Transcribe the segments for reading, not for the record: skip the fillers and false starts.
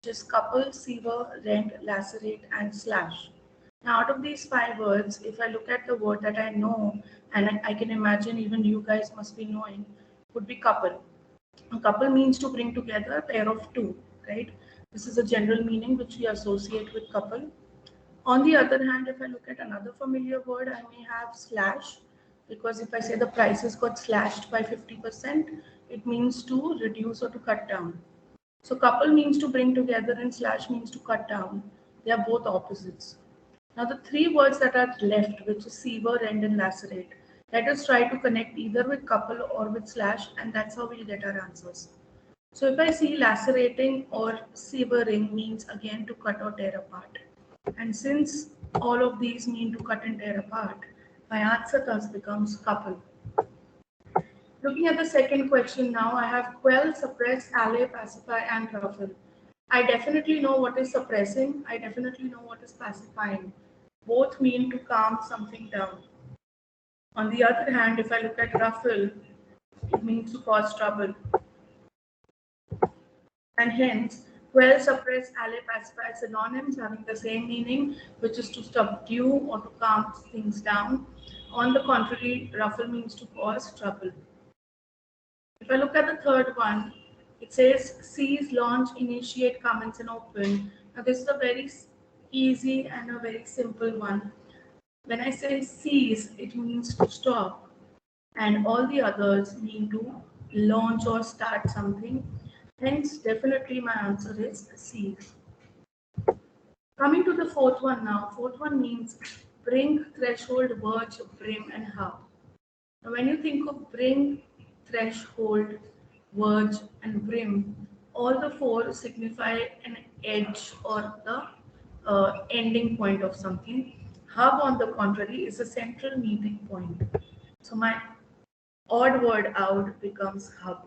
is couple, sever, rend, lacerate, and slash. Now, out of these 5 words, if I look at the word that I know, and I can imagine even you guys must be knowing, would be couple. A couple means to bring together a pair of two, right? This is a general meaning which we associate with couple. On the other hand, if I look at another familiar word, I may have slash, because if I say the prices got slashed by 50%, it means to reduce or to cut down. So couple means to bring together and slash means to cut down. They are both opposites. Now the 3 words that are left, which is sever, rend, and lacerate, let us try to connect either with couple or with slash, and that's how we'll get our answers. So if I see lacerating or severing means again to cut or tear apart. And since all of these mean to cut and tear apart, my answer thus becomes couple. Looking at the second question now, I have quell, suppress, allay, pacify, and ruffle. I definitely know what is suppressing. I definitely know what is pacifying. Both mean to calm something down. On the other hand, if I look at ruffle, it means to cause trouble. And hence, quell, suppress, allay, pacify are synonyms having the same meaning, which is to subdue or to calm things down. On the contrary, ruffle means to cause trouble. If I look at the third one, it says seize, launch, initiate, commence, and open. Now, this is a very easy and a very simple one. When I say seize, it means to stop, and all the others mean to launch or start something. Hence, definitely my answer is seize. Coming to the fourth one now. Fourth one means brink, threshold, verge, brim, and hub. Now, when you think of brink, threshold, verge, and brim, all the 4 signify an edge or the ending point of something. Hub, on the contrary, is a central meeting point. So my odd word out becomes hub.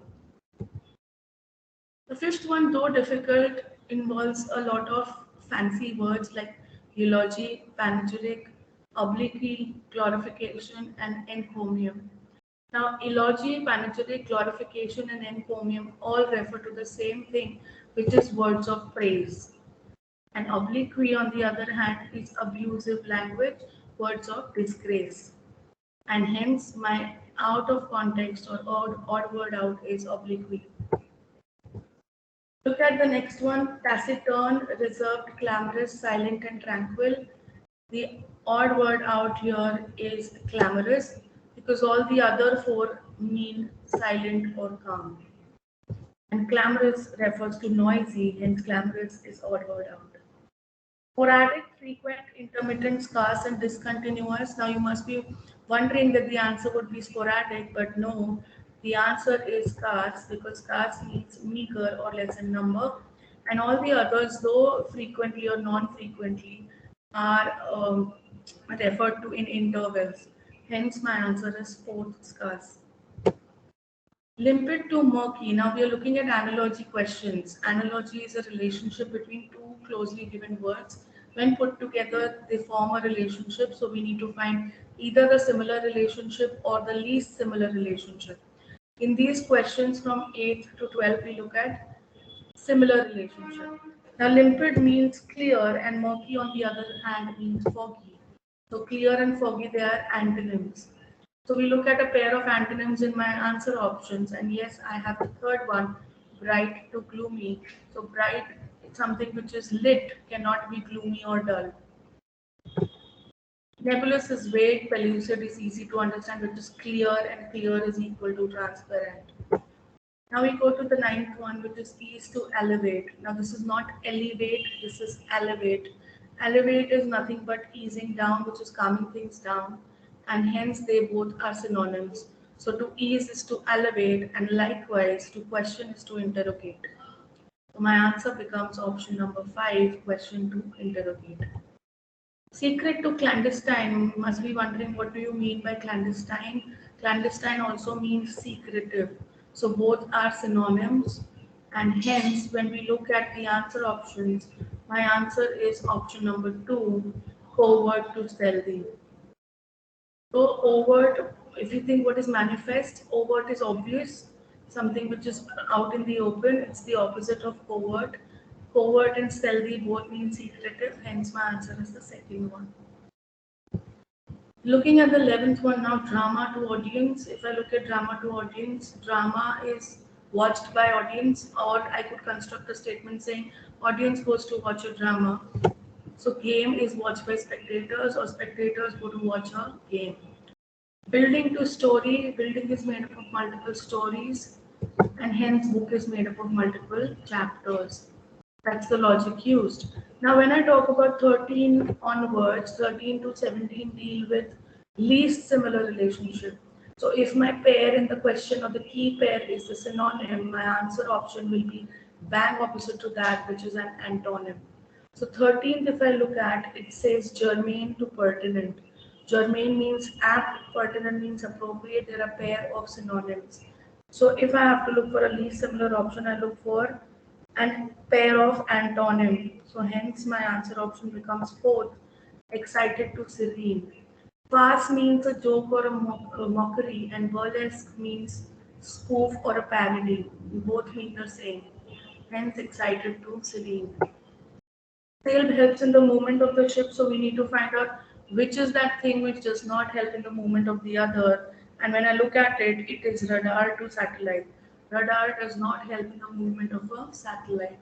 The fifth one, though difficult, involves a lot of fancy words like eulogy, panegyric, obloquy, glorification, and encomium. Now, eulogy, panegyric, glorification, and encomium all refer to the same thing, which is words of praise. And obloquy, on the other hand, is abusive language, words of disgrace. And hence, my out of context or odd word out is obloquy. Look at the next one, taciturn, reserved, clamorous, silent, and tranquil. The odd word out here is clamorous because all the other 4 mean silent or calm. And clamorous refers to noisy, hence clamorous is odd word out. Sporadic, frequent, intermittent, scarce, and discontinuous. Now you must be wondering that the answer would be sporadic, but no, the answer is scarce because scarce means meager or less in number, and all the others, though frequently or non-frequently, are referred to in intervals. Hence, my answer is fourth, scarce. Limpid to murky. Now we are looking at analogy questions. Analogy is a relationship between 2 closely given words. When put together, they form a relationship. So we need to find either the similar relationship or the least similar relationship. In these questions from 8th to 12th, we look at similar relationship. Now limpid means clear and murky on the other hand means foggy. So clear and foggy, they are antonyms. So we look at a pair of antonyms in my answer options, and yes, I have the third one, bright to gloomy. So bright, it's something which is lit, cannot be gloomy or dull. Nebulous is vague, pellucid is easy to understand, which is clear, and clear is equal to transparent. Now we go to the ninth one, which is ease to elevate. Now this is not elevate, this is elevate. Elevate is nothing but easing down, which is calming things down, and hence they both are synonyms. So to ease is to elevate, and likewise to question is to interrogate. So my answer becomes option number 5, question to interrogate. Secret to clandestine, must be wondering what do you mean by clandestine? Clandestine also means secretive. So both are synonyms, and hence when we look at the answer options, my answer is option number 2, covert to stealthy. So overt, if you think what is manifest, overt is obvious, something which is out in the open, it's the opposite of covert. Covert and stealthy both mean secretive, hence my answer is the second one. Looking at the 11th one now, drama to audience. If I look at drama to audience, drama is watched by audience, or I could construct a statement saying audience goes to watch a drama. So game is watched by spectators, or spectators go to watch a game. Building to story, building is made up of multiple stories, and hence book is made up of multiple chapters. That's the logic used. Now, when I talk about 13 onwards, 13 to 17 deal with least similar relationship. So, if my pair in the question or the key pair is the synonym, my answer option will be bang opposite to that, which is an antonym. So, 13th, if I look at, it says germane to pertinent. Germane means apt, pertinent means appropriate. There are a pair of synonyms. So, if I have to look for a least similar option, I look for and pair of antonym. So hence my answer option becomes fourth, excited to serene. Farce means a joke or a mockery, and burlesque means spoof or a parody. Both mean the same. Hence excited to serene. Sail helps in the movement of the ship, so we need to find out which is that thing which does not help in the movement of the other. And when I look at it, it is radar to satellite. Radar does not help in the movement of a satellite.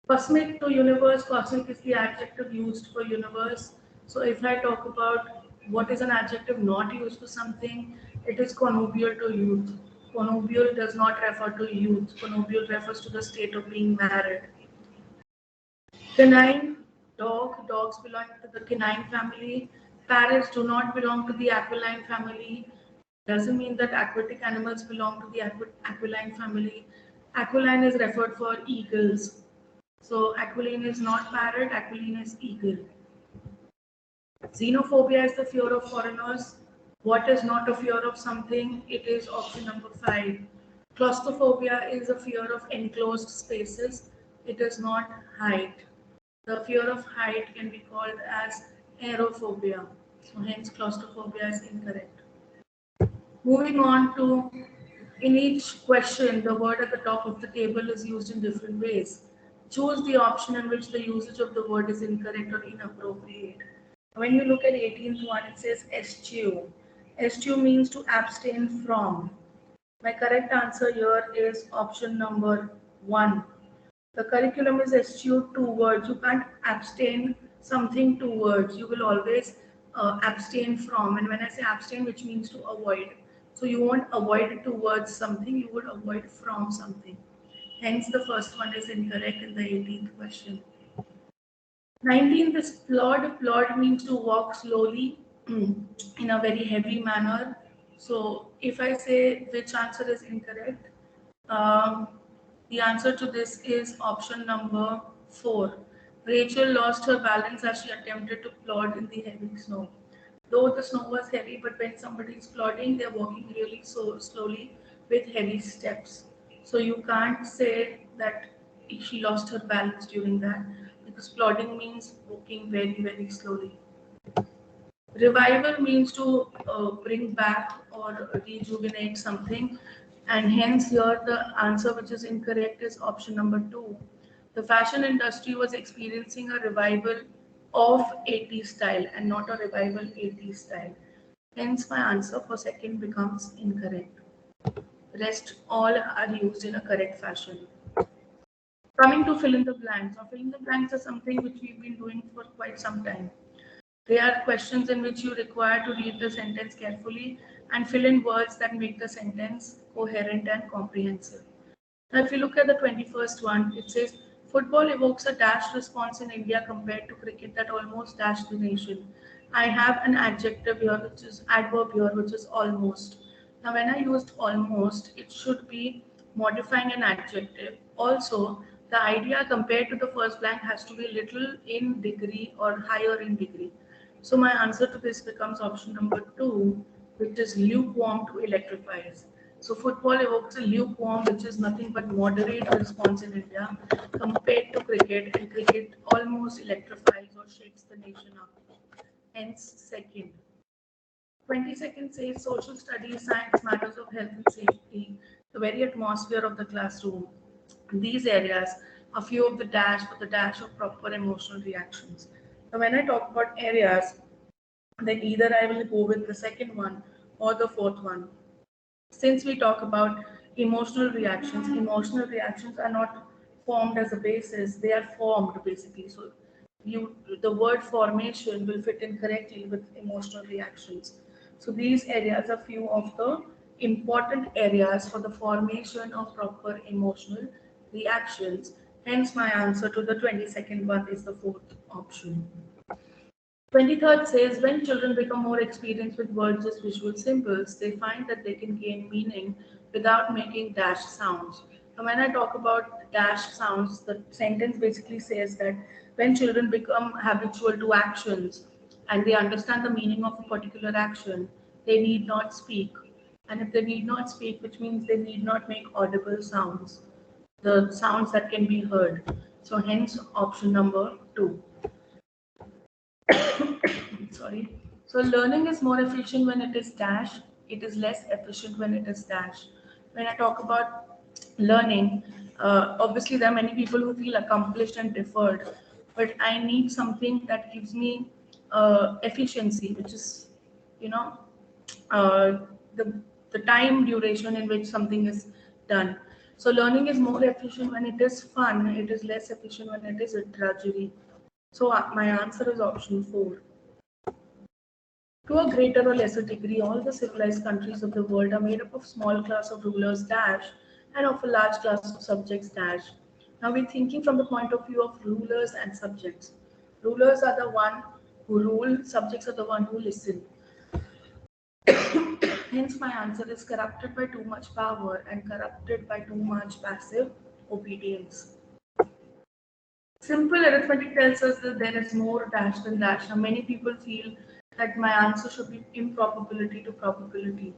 Cosmic to universe, cosmic is the adjective used for universe. So if I talk about what is an adjective not used for something, it is connubial to youth. Connubial does not refer to youth. Connubial refers to the state of being married. Canine, dog, dogs belong to the canine family. Parrots do not belong to the aquiline family. Doesn't mean that aquatic animals belong to the aquiline family. Aquiline is referred for eagles. So aquiline is not parrot, aquiline is eagle. Xenophobia is the fear of foreigners. What is not a fear of something? It is option number 5. Claustrophobia is a fear of enclosed spaces. It is not height. The fear of height can be called as aerophobia. So hence claustrophobia is incorrect. Moving on to, in each question, the word at the top of the table is used in different ways. Choose the option in which the usage of the word is incorrect or inappropriate. When you look at 18th one, it says eschew. Eschew means to abstain from. My correct answer here is option number 1. The curriculum is eschewed towards. You can't abstain something towards. You will always abstain from. And when I say abstain, which means to avoid. So you won't avoid towards something, you would avoid from something. Hence, the first one is incorrect in the 18th question. 19th is plod. Plod means to walk slowly in a very heavy manner. So if I say which answer is incorrect, um, the answer to this is option number 4. Rachel lost her balance as she attempted to plod in the heavy snow. Though the snow was heavy, but when somebody is plodding, they're walking really so slowly with heavy steps. So you can't say that she lost her balance during that, because plodding means walking very, very slowly. Revival means to bring back or rejuvenate something, and hence here the answer which is incorrect is option number 2. The fashion industry was experiencing a revival of 80s style and not a revival 80s style. Hence my answer for second becomes incorrect. Rest all are used in a correct fashion. Coming to fill in the blanks. Now fill in the blanks is something which we've been doing for quite some time. They are questions in which you require to read the sentence carefully and fill in words that make the sentence coherent and comprehensive. Now, if you look at the 21st one, it says, football evokes a dashed response in India compared to cricket that almost dashed the nation. I have an adjective here, which is adverb here, which is almost. Now, when I used almost, it should be modifying an adjective. Also, the idea compared to the first blank has to be little in degree or higher in degree. So my answer to this becomes option number 2, which is lukewarm to electrifies. So football evokes a lukewarm, which is nothing but moderate response in India compared to cricket, and cricket almost electrifies or shakes the nation up. Hence, second. 22nd says social studies, science, matters of health and safety, the very atmosphere of the classroom. These areas a few of the dash, but the dash of proper emotional reactions. So when I talk about areas, then either I will go with the second one or the fourth one. Since we talk about emotional reactions are not formed as a basis, they are formed basically. So you the word formation will fit in correctly with emotional reactions. So these areas are few of the important areas for the formation of proper emotional reactions. Hence my answer to the 22nd one is the fourth option. 23rd says when children become more experienced with words as visual symbols, they find that they can gain meaning without making dash sounds. Now, when I talk about dash sounds, the sentence basically says that when children become habitual to actions and they understand the meaning of a particular action, they need not speak. And if they need not speak, which means they need not make audible sounds, the sounds that can be heard. So, hence option number 2. Sorry. So learning is more efficient when it is dash. It is less efficient when it is dash. When I talk about learning, obviously there are many people who feel accomplished and deferred, but I need something that gives me efficiency, which is, you know, uh, the the time duration in which something is done. So learning is more efficient when it is fun. It is less efficient when it is a drudgery. So my answer is option 4. To a greater or lesser degree, all the civilized countries of the world are made up of small class of rulers dash and of a large class of subjects dash. Now we're thinking from the point of view of rulers and subjects. Rulers are the one who rule, subjects are the one who listen. Hence my answer is corrupted by too much power and corrupted by too much passive obedience. Simple arithmetic tells us that there is more dash than dash. Now, many people feel that my answer should be improbability to probability.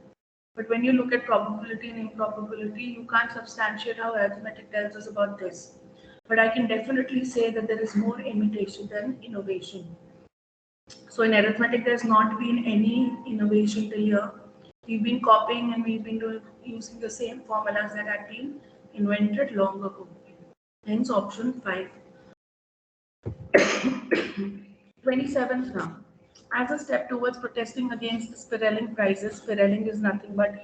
But when you look at probability and improbability, you can't substantiate how arithmetic tells us about this. But I can definitely say that there is more imitation than innovation. So in arithmetic, there's not been any innovation till here. We've been copying and we've been using the same formulas that had been invented long ago. Hence option 5. 27th now. As a step towards protesting against the spiraling prices, spiraling is nothing but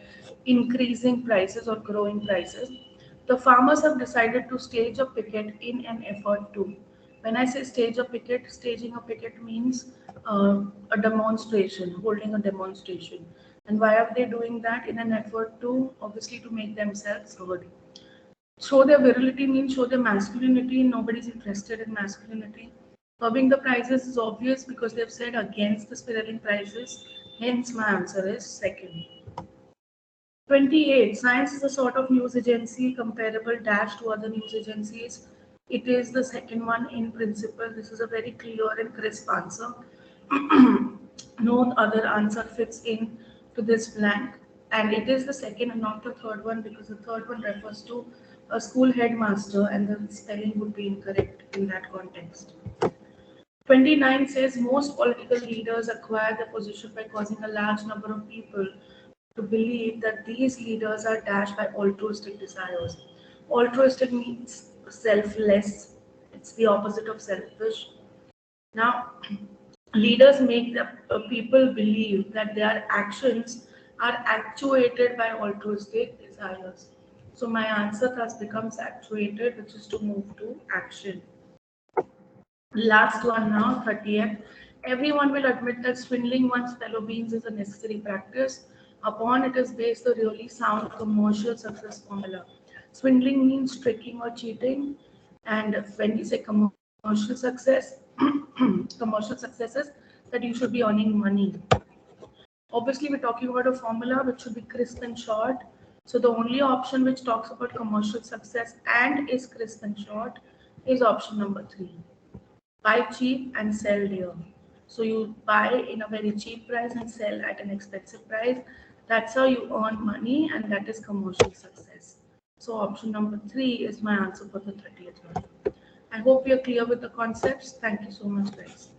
increasing prices or growing prices, the farmers have decided to stage a picket in an effort to. When I say stage a picket, staging a picket means a demonstration, holding a demonstration. And why are they doing that? In an effort to, obviously, to make themselves heard. Show their virility means show their masculinity. Nobody's interested in masculinity. Curbing the prices is obvious because they've said against the spiraling prices. Hence, my answer is second. 28. Science is a sort of news agency comparable dash to other news agencies. It is the second one in principle. This is a very clear and crisp answer. No other answer fits in to this blank. And it is the second and not the third one because the third one refers to a school headmaster and the spelling would be incorrect in that context. 29 says most political leaders acquire the position by causing a large number of people to believe that these leaders are dashed by altruistic desires. Altruistic means selfless, it's the opposite of selfish. Now, leaders make the people believe that their actions are actuated by altruistic desires. So, my answer thus becomes actuated, which is to move to action. Last one now, 30th. Everyone will admit that swindling one's fellow beings is a necessary practice. Upon it is based the really sound commercial success formula. Swindling means tricking or cheating, and when we say commercial success, commercial successes that you should be earning money. Obviously, we're talking about a formula which should be crisp and short. So the only option which talks about commercial success and is crisp and short is option number 3. Buy cheap and sell dear. So you buy in a very cheap price and sell at an expensive price. That's how you earn money and that is commercial success. So option number 3 is my answer for the 30th one. I hope you're clear with the concepts. Thank you so much, guys.